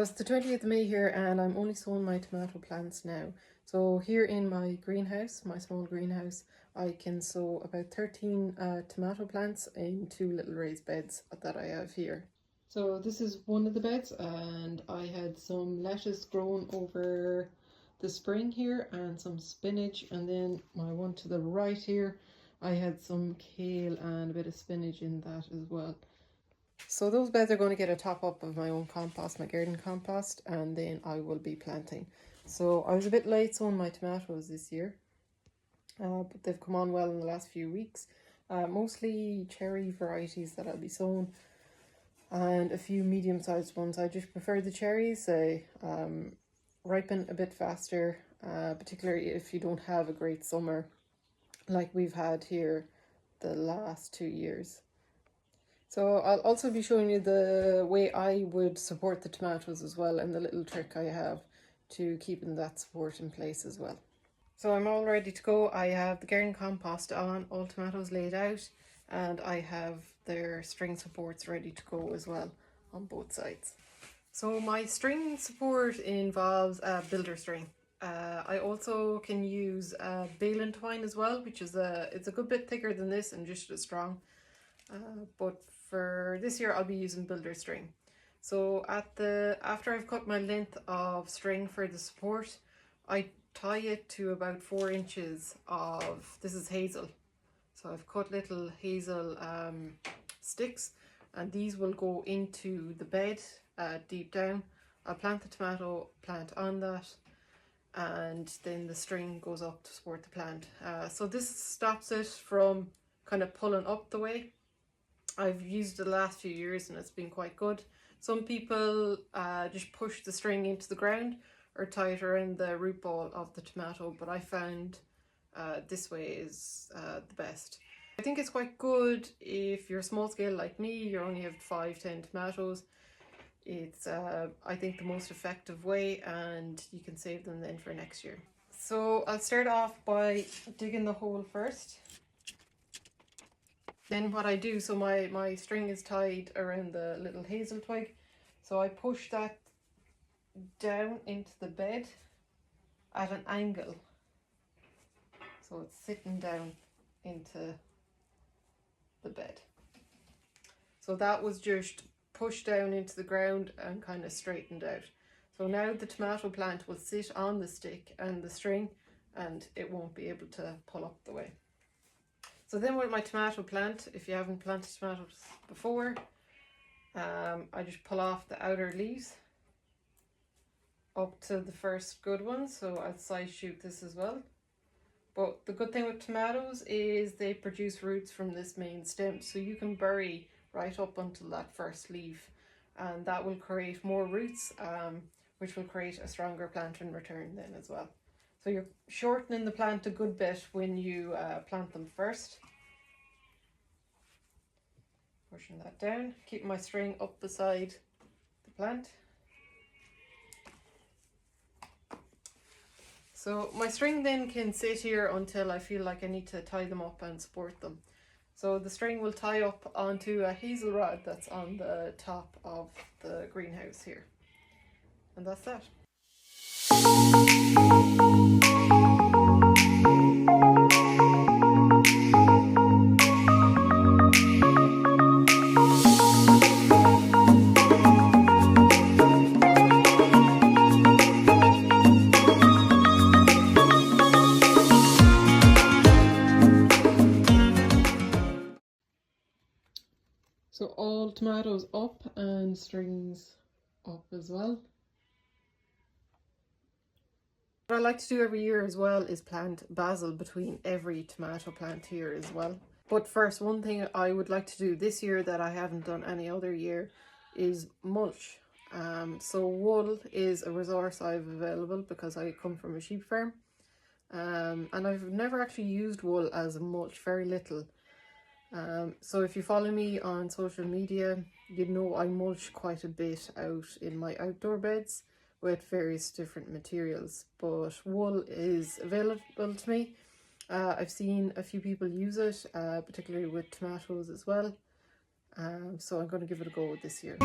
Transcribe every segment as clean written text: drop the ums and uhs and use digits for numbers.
it's the 20th of May here and I'm only sowing my tomato plants now. So here in my greenhouse, my small greenhouse, I can sow about 13 tomato plants in 2 little raised beds that I have here. So this is one of the beds, and I had some lettuce grown over the spring here and some spinach, and then my one to the right here, I had some kale and a bit of spinach in that as well. So those beds are going to get a top up of my own compost, my garden compost, and then I will be planting. So I was a bit late sowing my tomatoes this year, but they've come on well in the last few weeks. Mostly cherry varieties that I'll be sowing, and a few medium-sized ones. I just prefer the cherries. They ripen a bit faster, particularly if you don't have a great summer like we've had here the last 2 years. So I'll also be showing you the way I would support the tomatoes as well, and the little trick I have to keeping that support in place as well. So I'm all ready to go. I have the garden compost on, all tomatoes laid out, and I have their string supports ready to go as well on both sides. So my string support involves a builder string. I also can use baling twine as well, which is it's a good bit thicker than this and just as strong. But for this year I'll be using builder string. So after I've cut my length of string for the support, I tie it to about 4 inches of, this is hazel. So I've cut little hazel sticks, and these will go into the bed deep down. I'll plant the tomato plant on that, and then the string goes up to support the plant. So this stops it from kind of pulling up the way. I've used it the last few years and it's been quite good. Some people just push the string into the ground or tie it around the root ball of the tomato, but I found this way is the best. I think it's quite good if you're small scale like me, you only have 5-10 tomatoes. It's I think the most effective way, and you can save them then for next year. So I'll start off by digging the hole first. Then what I do, so my string is tied around the little hazel twig, so I push that down into the bed at an angle, so it's sitting down into the bed. So that was just pushed down into the ground and kind of straightened out. So now the tomato plant will sit on the stick and the string, and it won't be able to pull up the way. So then with my tomato plant, if you haven't planted tomatoes before, I just pull off the outer leaves up to the first good one. So I'll size shoot this as well. But the good thing with tomatoes is they produce roots from this main stem, so you can bury right up until that first leaf, and that will create more roots, which will create a stronger plant in return then as well. So you're shortening the plant a good bit when you plant them first. Pushing that down, keep my string up beside the plant. So my string then can sit here until I feel like I need to tie them up and support them. So the string will tie up onto a hazel rod that's on the top of the greenhouse here. And that's that. So all tomatoes up and strings up as well. What I like to do every year as well is plant basil between every tomato plant here as well. But first, one thing I would like to do this year that I haven't done any other year is mulch. So wool is a resource I have available because I come from a sheep farm. And I've never actually used wool as a mulch, very little. So if you follow me on social media, you know I mulch quite a bit out in my outdoor beds with various different materials, but wool is available to me. I've seen a few people use it, particularly with tomatoes as well. So I'm going to give it a go this year.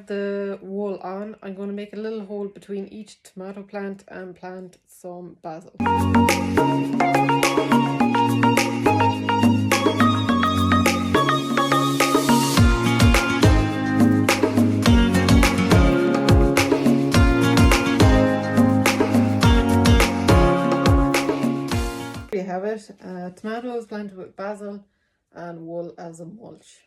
have the wool on, I'm going to make a little hole between each tomato plant and plant some basil. There you have it, tomatoes planted with basil and wool as a mulch.